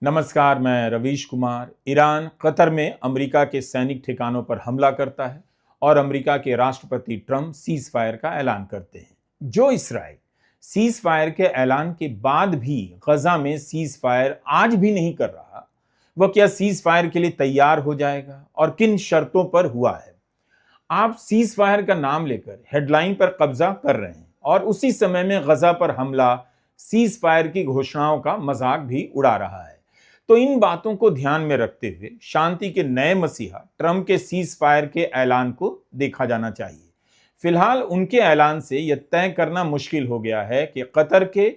नमस्कार, मैं Ravish Kumar. Iran Qatar में अमेरिका के सैनिक ठिकानों पर हमला करता है और अमेरिका के राष्ट्रपति ट्रंप सीज फायर का ऐलान करते हैं। जो इसराइल सीज फायर के ऐलान के बाद भी गजा में सीज फायर आज भी नहीं कर रहा, वह क्या सीज फायर के लिए तैयार हो जाएगा और किन शर्तों पर हुआ है? आप सीज फायर का नाम लेकर हेडलाइन पर कब्जा कर रहे हैं और उसी समय में गजा पर हमला सीज फायर की घोषणाओं का मजाक भी उड़ा रहा है। तो इन बातों को ध्यान में रखते हुए शांति के नए मसीहा ट्रंप के सीज फायर के ऐलान को देखा जाना चाहिए। फिलहाल उनके ऐलान से यह तय करना मुश्किल हो गया है कि कतर के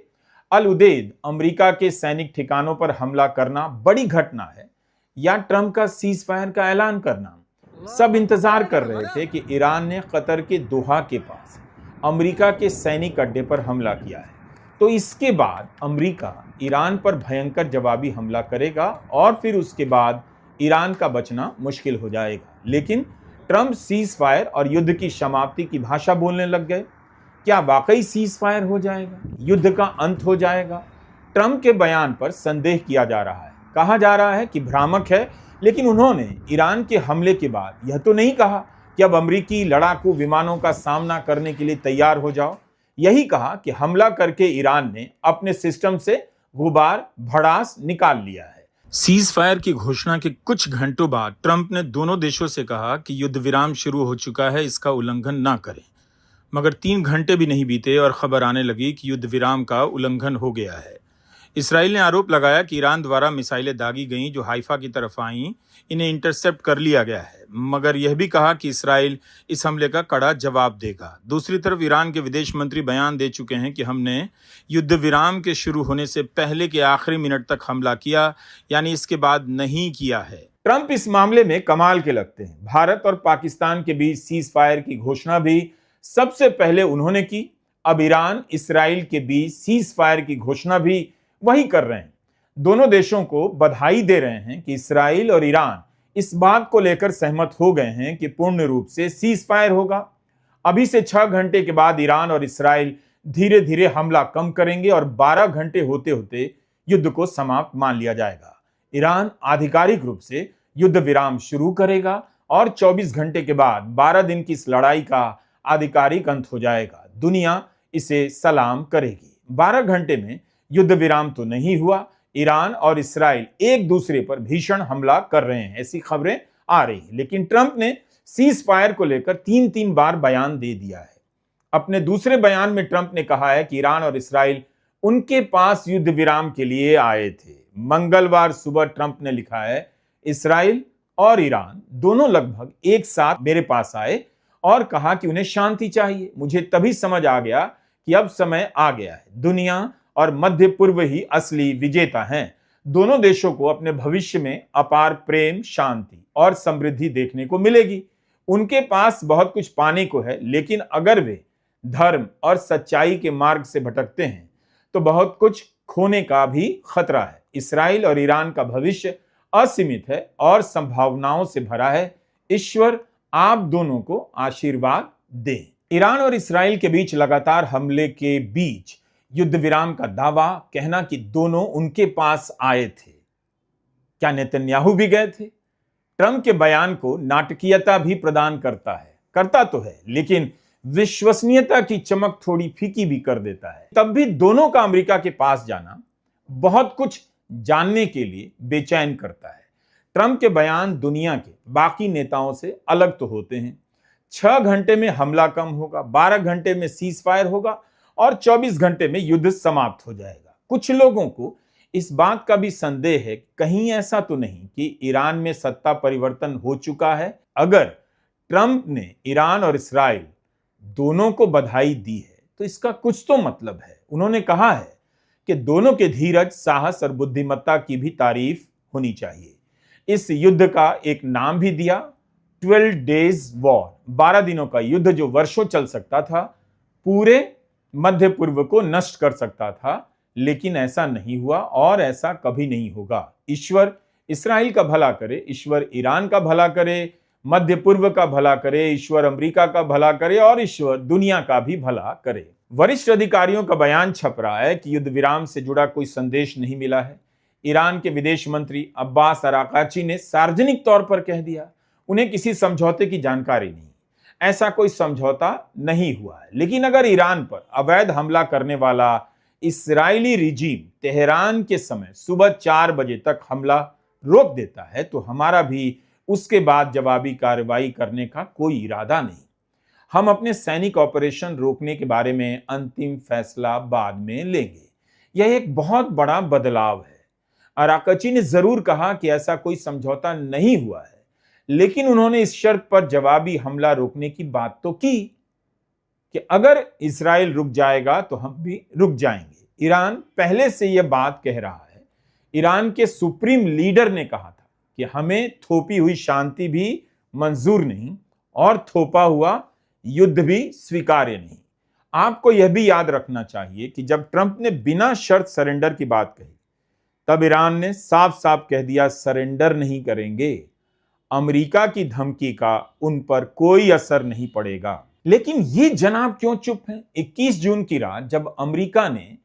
अल उदेद अमेरिका के सैनिक ठिकानों पर हमला करना बड़ी घटना है या ट्रंप का सीज फायर का ऐलान करना। सब इंतजार कर रहे थे कि ईरान ने कतर के दोहा के पास अमेरिका के सैनिक अड्डे पर हमला किया है, तो इसके बाद अमेरिका ईरान पर भयंकर जवाबी हमला करेगा और फिर उसके बाद ईरान का बचना मुश्किल हो जाएगा। लेकिन ट्रंप सीज फायर और युद्ध की समाप्ति की भाषा बोलने लग गए। क्या वाकई सीज फायर हो जाएगा? युद्ध का अंत हो जाएगा? ट्रंप के बयान पर संदेह किया जा रहा है। कहा जा रहा है कि भ्रामक है, लेकिन उन्होंने ईरान के हमले के बाद यह तो नहीं कहा कि अब अमेरिकी लड़ाकू विमानों का सामना करने के लिए तैयार हो जाओ। यही कहा कि हमला करके ईरान ने अपने सिस्टम से गुबार भड़ास निकाल लिया है। सीज फायर की घोषणा के कुछ घंटों बाद ट्रंप ने दोनों देशों से कहा कि युद्ध विराम शुरू हो चुका है, इसका उल्लंघन ना करें। मगर 3 घंटे भी नहीं बीते और खबर आने लगी कि युद्ध विराम का उल्लंघन हो गया है। इसराइल ने आरोप लगाया कि ईरान द्वारा मिसाइलें दागी गईं जो हाइफा की तरफ आईं, इन्हें इंटरसेप्ट कर लिया गया है, मगर यह भी कहा कि इसराइल इस हमले का कड़ा जवाब देगा। दूसरी तरफ ईरान के विदेश मंत्री बयान दे चुके हैं कि हमने युद्ध विराम के शुरू होने से पहले के आखिरी मिनट तक हमला किया, यानी इसके बाद नहीं किया है। ट्रंप इस मामले में कमाल के लगते हैं। भारत और पाकिस्तान के बीच सीज फायर की घोषणा भी सबसे पहले उन्होंने की। अब ईरान इसराइल के बीच सीज फायर की घोषणा भी वही कर रहे हैं। दोनों देशों को बधाई दे रहे हैं कि इसराइल और ईरान इस बात को लेकर सहमत हो गए हैं कि पूर्ण रूप से सीज फायर होगा। अभी से 6 घंटे के बाद ईरान और इसराइल धीरे धीरे हमला कम करेंगे और 12 घंटे होते होते युद्ध को समाप्त मान लिया जाएगा। ईरान आधिकारिक रूप से युद्ध विराम शुरू करेगा और 24 घंटे के बाद 12 दिन की इस लड़ाई का आधिकारिक अंत हो जाएगा। दुनिया इसे सलाम करेगी। 12 घंटे में युद्ध विराम तो नहीं हुआ। ईरान और इसराइल एक दूसरे पर भीषण हमला कर रहे हैं, ऐसी खबरें आ रही हैं। लेकिन ट्रंप ने सीज फायर को लेकर 3 बार बयान दे दिया है। अपने दूसरे बयान में ट्रंप ने कहा है कि ईरान और इसराइल उनके पास युद्ध विराम के लिए आए थे। मंगलवार सुबह ट्रंप ने लिखा है, इसराइल और ईरान दोनों लगभग एक साथ मेरे पास आए और कहा कि उन्हें शांति चाहिए। मुझे तभी समझ आ गया कि अब समय आ गया है। दुनिया और मध्य पूर्व ही असली विजेता हैं। दोनों देशों को अपने भविष्य में अपार प्रेम, शांति और समृद्धि देखने को मिलेगी। उनके पास बहुत कुछ पाने को है, लेकिन अगर वे धर्म और सच्चाई के मार्ग से भटकते हैं तो बहुत कुछ खोने का भी खतरा है। इसराइल और ईरान का भविष्य असीमित है और संभावनाओं से भरा है। ईश्वर आप दोनों को आशीर्वाद दे। ईरान और इसराइल के बीच लगातार हमले के बीच युद्ध विराम का दावा, कहना कि दोनों उनके पास आए थे। क्या नेतन्याहू भी गए थे? ट्रंप के बयान को नाटकीयता भी प्रदान करता तो है, लेकिन विश्वसनीयता की चमक थोड़ी फीकी भी कर देता है। तब भी दोनों का अमेरिका के पास जाना बहुत कुछ जानने के लिए बेचैन करता है। ट्रंप के बयान दुनिया के बाकी नेताओं से अलग तो होते हैं। 6 घंटे में हमला कम होगा, 12 घंटे में सीज फायर होगा और 24 घंटे में युद्ध समाप्त हो जाएगा। कुछ लोगों को इस बात का भी संदेह है, कहीं ऐसा तो नहीं कि ईरान में सत्ता परिवर्तन हो चुका है। अगर ट्रंप ने ईरान और इसराइल दोनों को बधाई दी है तो इसका कुछ तो मतलब है। उन्होंने कहा है कि दोनों के धीरज, साहस और बुद्धिमत्ता की भी तारीफ होनी चाहिए। इस युद्ध का एक नाम भी दिया, 12 डेज वॉर, 12 दिनों का युद्ध जो वर्षों चल सकता था, पूरे मध्य पूर्व को नष्ट कर सकता था। लेकिन ऐसा नहीं हुआ और ऐसा कभी नहीं होगा। ईश्वर इसराइल का भला करे, ईश्वर ईरान का भला करे, मध्य पूर्व का भला करे, ईश्वर अमेरिका का भला करे और ईश्वर दुनिया का भी भला करे। वरिष्ठ अधिकारियों का बयान छप रहा है कि युद्ध विराम से जुड़ा कोई संदेश नहीं मिला है। ईरान के विदेश मंत्री अब्बास अराकाची ने सार्वजनिक तौर पर कह दिया उन्हें किसी समझौते की जानकारी नहीं, ऐसा कोई समझौता नहीं हुआ है। लेकिन अगर ईरान पर अवैध हमला करने वाला इस्राएली रिजीम तेहरान के समय सुबह 4 बजे तक हमला रोक देता है तो हमारा भी उसके बाद जवाबी कार्रवाई करने का कोई इरादा नहीं। हम अपने सैनिक ऑपरेशन रोकने के बारे में अंतिम फैसला बाद में लेंगे। यह एक बहुत बड़ा बदलाव है। अराकाची ने जरूर कहा कि ऐसा कोई समझौता नहीं हुआ है, लेकिन उन्होंने इस शर्त पर जवाबी हमला रोकने की बात तो की कि अगर इस्राएल रुक जाएगा तो हम भी रुक जाएंगे। ईरान पहले से यह बात कह रहा है। ईरान के सुप्रीम लीडर ने कहा था कि हमें थोपी हुई शांति भी मंजूर नहीं और थोपा हुआ युद्ध भी स्वीकार्य नहीं। आपको यह भी याद रखना चाहिए कि जब ट्रंप ने बिना शर्त सरेंडर की बात कही, तब ईरान ने साफ साफ कह दिया सरेंडर नहीं करेंगे। अमेरिका की धमकी का उन पर कोई असर नहीं पड़ेगा। लेकिन ये जनाब क्यों चुप हैं? 21 जून की रात जब अमेरिका ने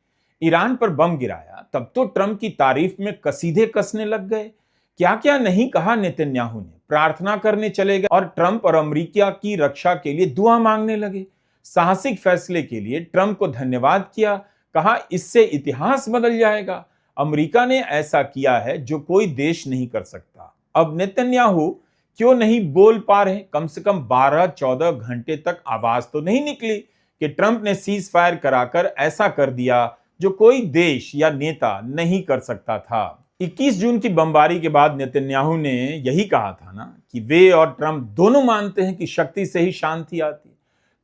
ईरान पर बम गिराया, तब तो ट्रंप की तारीफ में कसीदे कसने लग गए। क्या क्या नहीं कहा नेतन्याहू ने, प्रार्थना करने चले गए और ट्रंप और अमेरिका की रक्षा के लिए दुआ मांगने लगे। साहसिक फैसले के लिए ट्रंप को धन्यवाद किया, कहा इससे इतिहास बदल जाएगा। अमेरिका ने ऐसा किया है जो कोई देश नहीं कर सकता। अब नेतन्याहू क्यों नहीं बोल पा रहे? कम से कम 12-14 घंटे तक आवाज तो नहीं निकली कि ट्रंप ने सीज फायर कराकर ऐसा कर दिया जो कोई देश या नेता नहीं कर सकता था। 21 जून की बमबारी के बाद नेतन्याहू ने यही कहा था ना कि वे और ट्रंप दोनों मानते हैं कि शक्ति से ही शांति आती है।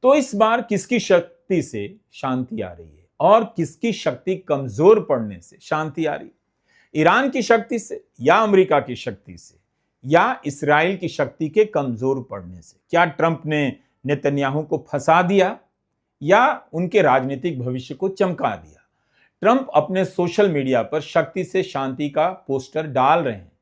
तो इस बार किसकी शक्ति से शांति आ रही है और किसकी शक्ति कमजोर पड़ने से शांति आ रही है? ईरान की शक्ति से या अमेरिका की शक्ति से या इस्राएल की शक्ति के कमजोर पड़ने से? क्या ट्रंप ने नेतन्याहू को फंसा दिया या उनके राजनीतिक भविष्य को चमका दिया? ट्रंप अपने सोशल मीडिया पर शक्ति से शांति का पोस्टर डाल रहे हैं।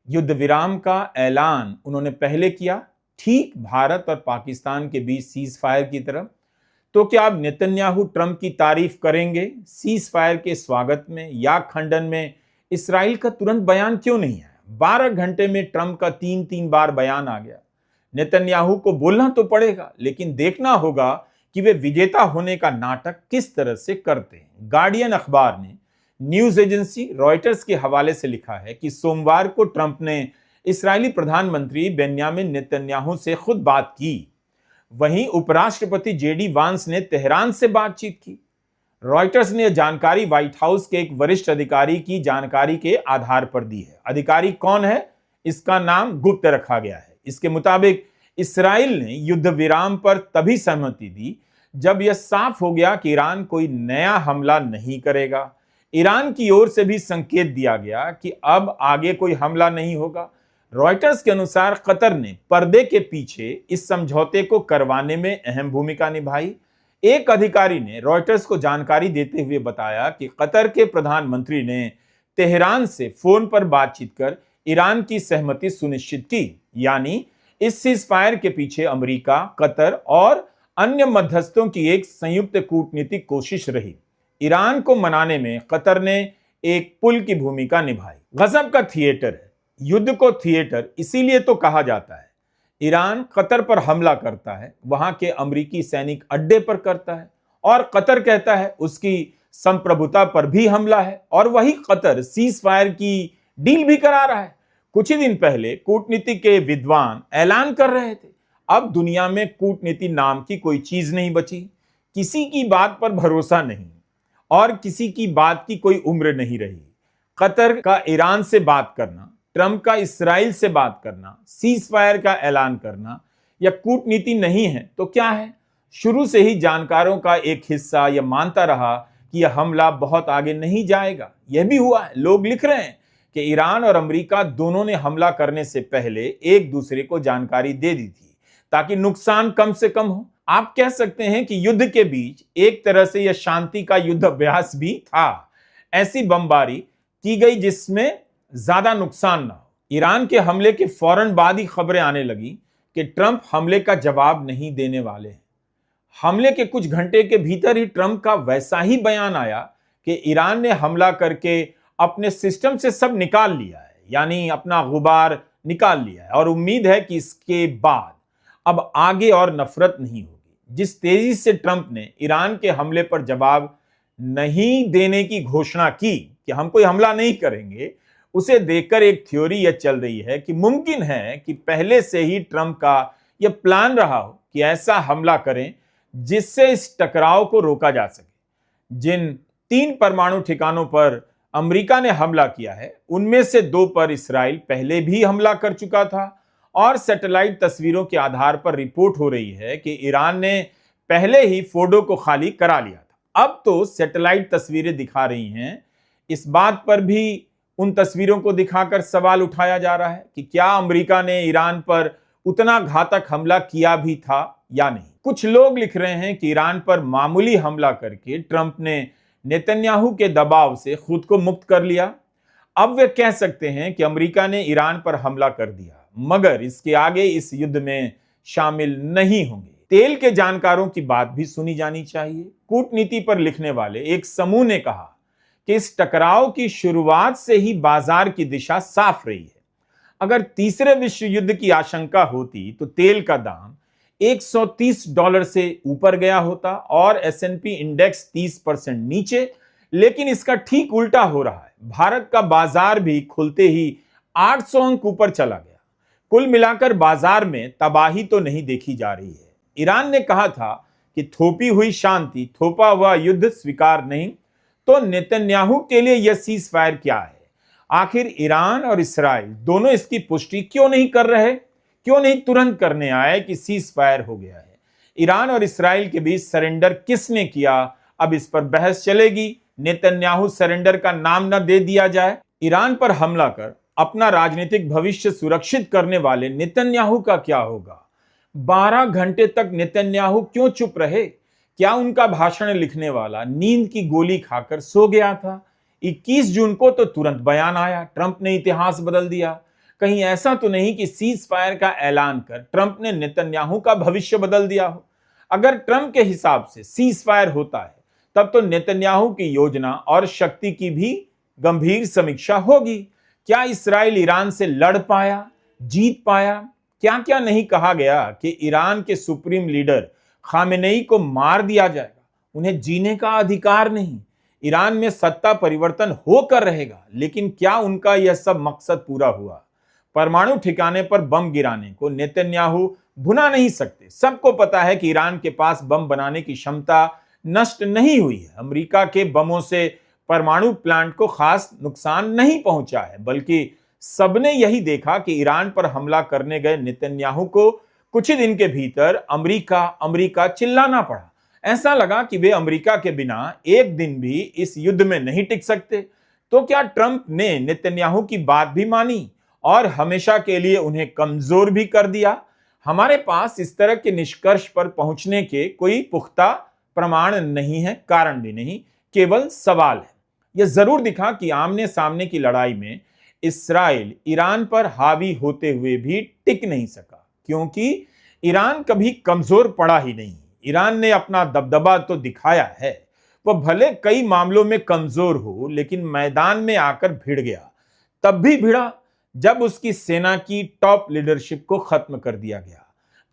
युद्ध विराम का ऐलान उन्होंने पहले किया, ठीक भारत और पाकिस्तान के बीच सीज फायर की तरफ। तो क्या अब नेतन्याहू ट्रंप की तारीफ करेंगे सीज फायर के स्वागत में या खंडन में? इस्राएल का तुरंत बयान क्यों नहीं आया? 12 घंटे में ट्रंप का 3 बार बयान आ गया। नेतन्याहू को बोलना तो पड़ेगा, लेकिन देखना होगा कि वे विजेता होने का नाटक किस तरह से करते हैं। गार्डियन अखबार ने न्यूज एजेंसी रॉयटर्स के हवाले से लिखा है कि सोमवार को ट्रंप ने इस्राएली प्रधानमंत्री बेन्यामिन नेतन्याहू से खुद बात की। वहीं उपराष्ट्रपति जेडी वांस ने तेहरान से बातचीत की। रॉयटर्स ने जानकारी व्हाइट हाउस के एक वरिष्ठ अधिकारी की जानकारी के आधार पर दी है। अधिकारी कौन है, इसका नाम गुप्त रखा गया है। इसके मुताबिक इस्राएल ने युद्ध विराम पर तभी सहमति दी जब यह साफ हो गया कि ईरान कोई नया हमला नहीं करेगा। ईरान की ओर से भी संकेत दिया गया कि अब आगे कोई हमला नहीं होगा। रॉयटर्स के अनुसार कतर ने पर्दे के पीछे इस समझौते को करवाने में अहम भूमिका निभाई। एक अधिकारी ने रॉयटर्स को जानकारी देते हुए बताया कि कतर के प्रधानमंत्री ने तेहरान से फोन पर बातचीत कर ईरान की सहमति सुनिश्चित की। यानी इस सीज फायर के पीछे अमेरिका, कतर और अन्य मध्यस्थों की एक संयुक्त कूटनीतिक कोशिश रही। ईरान को मनाने में कतर ने एक पुल की भूमिका निभाई। गजब का थिएटर है। युद्ध को थिएटर इसीलिए तो कहा जाता है। ईरान कतर पर हमला करता है, वहां के अमेरिकी सैनिक अड्डे पर करता है और कतर कहता है उसकी संप्रभुता पर भी हमला है, और वही कतर सीज फायर की डील भी करा रहा है। कुछ ही दिन पहले कूटनीति के विद्वान ऐलान कर रहे थे अब दुनिया में कूटनीति नाम की कोई चीज नहीं बची। किसी की बात पर भरोसा नहीं और किसी की बात की कोई उम्र नहीं रही। कतर का ईरान से बात करना, ट्रंप का इस्राएल से बात करना, सीज फायर का ऐलान करना या कूटनीति नहीं है तो क्या है? शुरू से ही जानकारों का एक हिस्सा यह मानता रहा कि यह हमला बहुत आगे नहीं जाएगा। यह भी हुआ है। लोग लिख रहे हैं कि ईरान और अमेरिका दोनों ने हमला करने से पहले एक दूसरे को जानकारी दे दी थी ताकि नुकसान कम से कम हो। आप कह सकते हैं कि युद्ध के बीच एक तरह से यह शांति का युद्ध अभ्यास भी था। ऐसी बमबारी की गई जिसमें ज्यादा नुकसान ना हो। ईरान के हमले के फौरन बाद ही खबरें आने लगी कि ट्रंप हमले का जवाब नहीं देने वाले हैं। हमले के कुछ घंटे के भीतर ही ट्रंप का वैसा ही बयान आया कि ईरान ने हमला करके अपने सिस्टम से सब निकाल लिया है, यानी अपना गुबार निकाल लिया है, और उम्मीद है कि इसके बाद अब आगे और नफरत नहीं होगी। जिस तेजी से ट्रंप ने ईरान के हमले पर जवाब नहीं देने की घोषणा की कि हम कोई हमला नहीं करेंगे, उसे देखकर एक थ्योरी यह चल रही है कि मुमकिन है कि पहले से ही ट्रंप का यह प्लान रहा हो कि ऐसा हमला करें जिससे इस टकराव को रोका जा सके। जिन 3 परमाणु ठिकानों पर अमेरिका ने हमला किया है, उनमें से 2 पर इसराइल पहले भी हमला कर चुका था, और सैटेलाइट तस्वीरों के आधार पर रिपोर्ट हो रही है कि ईरान ने पहले ही फोर्डो को खाली करा लिया था। अब तो सैटेलाइट तस्वीरें दिखा रही हैं, इस बात पर भी उन तस्वीरों को दिखाकर सवाल उठाया जा रहा है कि क्या अमेरिका ने ईरान पर उतना घातक हमला किया भी था या नहीं। कुछ लोग लिख रहे हैं कि ईरान पर मामूली हमला करके ट्रंप ने नेतन्याहू के दबाव से खुद को मुक्त कर लिया। अब वे कह सकते हैं कि अमेरिका ने ईरान पर हमला कर दिया, मगर इसके आगे इस युद्ध में शामिल नहीं होंगे। तेल के जानकारों की बात भी सुनी जानी चाहिए। कूटनीति पर लिखने वाले एक समूह ने कहा कि इस टकराव की शुरुआत से ही बाजार की दिशा साफ रही है। अगर तीसरे विश्व युद्ध की आशंका होती तो तेल का दाम $130 से ऊपर गया होता और S&P इंडेक्स 30% नीचे, लेकिन इसका ठीक उल्टा हो रहा है। भारत का बाजार भी खुलते ही 800 अंक ऊपर चला गया। कुल मिलाकर बाजार में तबाही तो नहीं देखी जा रही है। ईरान ने कहा था कि थोपी हुई शांति, थोपा हुआ युद्ध स्वीकार नहीं, तो नेतन्याहू के लिए यह सीज फायर क्या है? आखिर ईरान और इसराइल दोनों इसकी पुष्टि क्यों नहीं कर रहे? क्यों नहीं तुरंत करने आए कि सीज फायर हो गया है? ईरान और इसराइल के बीच सरेंडर किसने किया? अब इस पर बहस चलेगी। नेतन्याहू सरेंडर का नाम न दे दिया जाए। ईरान पर हमला कर अपना राजनीतिक भविष्य सुरक्षित करने वाले नेतन्याहू का क्या होगा? 12 घंटे तक नेतन्याहू क्यों चुप रहे? क्या उनका भाषण लिखने वाला नींद की गोली खाकर सो गया था? 21 जून को तो तुरंत बयान आया, ट्रंप ने इतिहास बदल दिया। कहीं ऐसा तो नहीं कि सीज फायर का ऐलान कर ट्रंप ने नेतन्याहू का भविष्य बदल दिया हो? अगर ट्रंप के हिसाब से सीज फायर होता है, तब तो नेतन्याहू की योजना और शक्ति की भी गंभीर समीक्षा होगी। क्या इसराइल ईरान से लड़ पाया, जीत पाया? क्या क्या नहीं कहा गया कि ईरान के सुप्रीम लीडर खामेनेई को मार दिया जाएगा, उन्हें जीने का अधिकार नहीं, ईरान में सत्ता परिवर्तन होकर रहेगा। लेकिन क्या उनका यह सब मकसद पूरा हुआ? परमाणु ठिकाने पर बम गिराने को नेतन्याहू भुना नहीं सकते। सबको पता है कि ईरान के पास बम बनाने की क्षमता नष्ट नहीं हुई है। अमेरिका के बमों से परमाणु प्लांट को खास नुकसान नहीं पहुंचा है, बल्कि सबने यही देखा कि ईरान पर हमला करने गए नेतन्याहू को कुछ ही दिन के भीतर अमेरिका अमेरिका चिल्लाना पड़ा। ऐसा लगा कि वे अमेरिका के बिना एक दिन भी इस युद्ध में नहीं टिक सकते। तो क्या ट्रंप ने नेतन्याहू की बात भी मानी और हमेशा के लिए उन्हें कमजोर भी कर दिया? हमारे पास इस तरह के निष्कर्ष पर पहुंचने के कोई पुख्ता प्रमाण नहीं है, कारण भी नहीं, केवल सवाल है। यह जरूर दिखा कि आमने सामने की लड़ाई में इसराइल ईरान पर हावी होते हुए भी टिक नहीं सका, क्योंकि ईरान कभी कमजोर पड़ा ही नहीं। ईरान ने अपना दबदबा तो दिखाया है, वह भले कई मामलों में कमजोर हो, लेकिन मैदान में आकर भिड़ गया। तब भी भिड़ा जब उसकी सेना की टॉप लीडरशिप को खत्म कर दिया गया।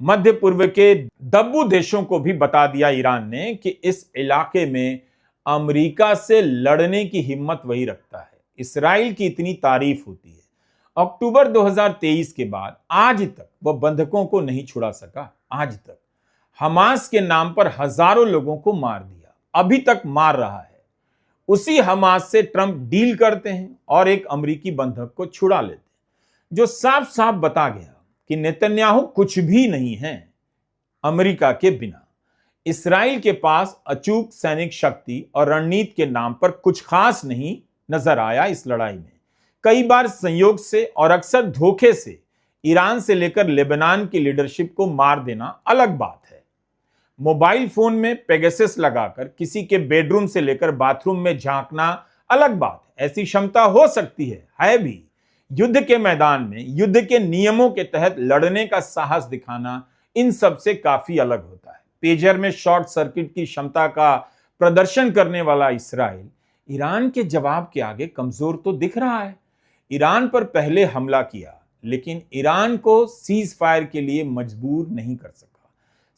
मध्य पूर्व के दब्बू देशों को भी बता दिया ईरान ने कि इस इलाके में अमेरिका से लड़ने की हिम्मत वही रखता है। इसराइल की इतनी तारीफ होती है। अक्टूबर 2023 के बाद आज तक वह बंधकों को नहीं छुड़ा सका। आज तक हमास के नाम पर हजारों लोगों को मार दिया, अभी तक मार रहा है। उसी हमास से ट्रंप डील करते हैं और एक अमेरिकी बंधक को छुड़ा लेते हैं, जो साफ साफ बता गया कि नेतन्याहू कुछ भी नहीं है अमेरिका के बिना। इसराइल के पास अचूक सैनिक शक्ति और रणनीति के नाम पर कुछ खास नहीं नजर आया इस लड़ाई में। कई बार संयोग से और अक्सर धोखे से ईरान से लेकर लेबनान की लीडरशिप को मार देना अलग बात है। मोबाइल फोन में पेगासस लगाकर किसी के बेडरूम से लेकर बाथरूम में झांकना अलग बात है। ऐसी क्षमता हो सकती है भी। युद्ध के मैदान में युद्ध के नियमों के तहत लड़ने का साहस दिखाना इन सब से काफी अलग होता है। पेजर में शॉर्ट सर्किट की क्षमता का प्रदर्शन करने वाला इसराइल ईरान के जवाब के आगे कमजोर तो दिख रहा है। ईरान पर पहले हमला किया, लेकिन ईरान को सीज फायर के लिए मजबूर नहीं कर सका।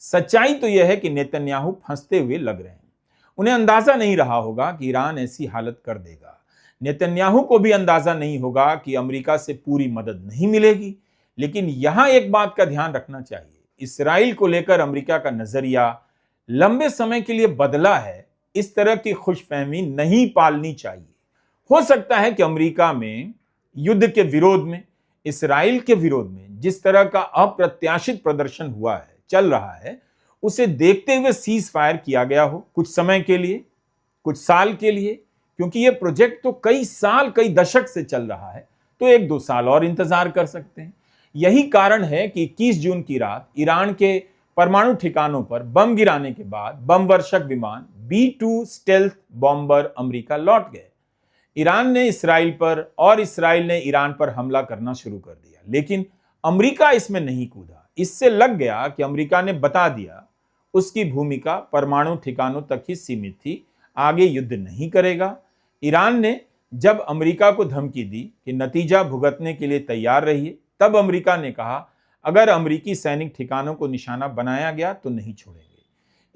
सच्चाई तो यह है कि नेतन्याहू फंसते हुए लग रहे हैं। उन्हें अंदाजा नहीं रहा होगा कि ईरान ऐसी हालत कर देगा। नेतन्याहू को भी अंदाजा नहीं होगा कि अमेरिका से पूरी मदद नहीं मिलेगी। लेकिन यहां एक बात का ध्यान रखना चाहिए, इसराइल को लेकर अमेरिका का नजरिया लंबे समय के लिए बदला है। इस तरह की खुशफहमी नहीं पालनी चाहिए। हो सकता है कि अमेरिका में युद्ध के विरोध में, इसराइल के विरोध में जिस तरह का अप्रत्याशित प्रदर्शन हुआ है, चल रहा है, उसे देखते हुए सीज फायर किया गया हो, कुछ समय के लिए, कुछ साल के लिए। क्योंकि यह प्रोजेक्ट तो कई साल, कई दशक से चल रहा है, तो 1-2 साल और इंतजार कर सकते हैं। यही कारण है कि 21 जून की रात ईरान के परमाणु ठिकानों पर बम गिराने के बाद बम वर्षक विमान B-2 स्टेल्थ बॉम्बर अमेरिका लौट गए। ईरान ने इसराइल पर और इसराइल ने ईरान पर हमला करना शुरू कर दिया, लेकिन अमेरिका इसमें नहीं कूदा। इससे लग गया कि अमेरिका ने बता दिया उसकी भूमिका परमाणु ठिकानों तक ही सीमित थी, आगे युद्ध नहीं करेगा। ईरान ने जब अमेरिका को धमकी दी कि नतीजा भुगतने के लिए तैयार रहिए, तब अमेरिका ने कहा अगर अमेरिकी सैनिक ठिकानों को निशाना बनाया गया तो नहीं छोड़ेंगे।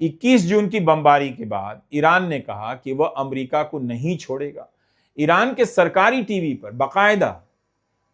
21 जून की बमबारी के बाद ईरान ने कहा कि वह अमेरिका को नहीं छोड़ेगा। ईरान के सरकारी टीवी पर बाकायदा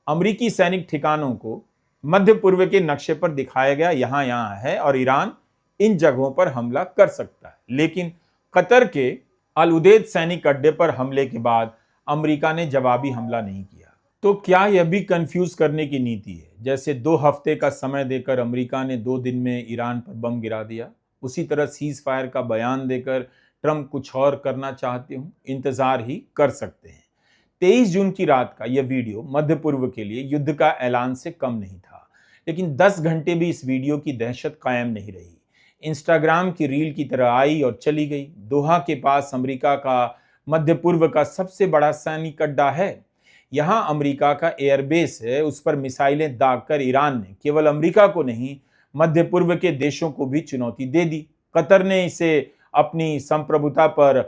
अमेरिकी सैनिक ठिकानों को मध्य पूर्व के नक्शे पर दिखाया गया, यहां है और ईरान इन जगहों पर हमला कर सकता है। लेकिन कतर के अल उदेद सैनिक अड्डे पर हमले के बाद अमेरिका ने जवाबी हमला नहीं किया। तो क्या यह भी कंफ्यूज करने की नीति है? जैसे 2 हफ्ते का समय देकर अमेरिका ने 2 दिन में ईरान पर बम गिरा दिया, उसी तरह सीज फायर का बयान देकर ट्रंप कुछ और करना चाहते हो, इंतजार ही कर सकते हैं। 23 जून की रात का यह वीडियो मध्य पूर्व के लिए युद्ध का ऐलान से कम नहीं था, लेकिन 10 घंटे भी इस वीडियो की दहशत कायम नहीं रही। इंस्टाग्राम की रील की तरह आई और चली गई। दोहा के पास अमेरिका का मध्य पूर्व का सबसे बड़ा सैनिक अड्डा है। यहां अमेरिका का एयरबेस है, उस पर मिसाइलें दागकर ईरान ने केवल अमेरिका को नहीं, मध्य पूर्व के देशों को भी चुनौती दे दी। कतर ने इसे अपनी संप्रभुता पर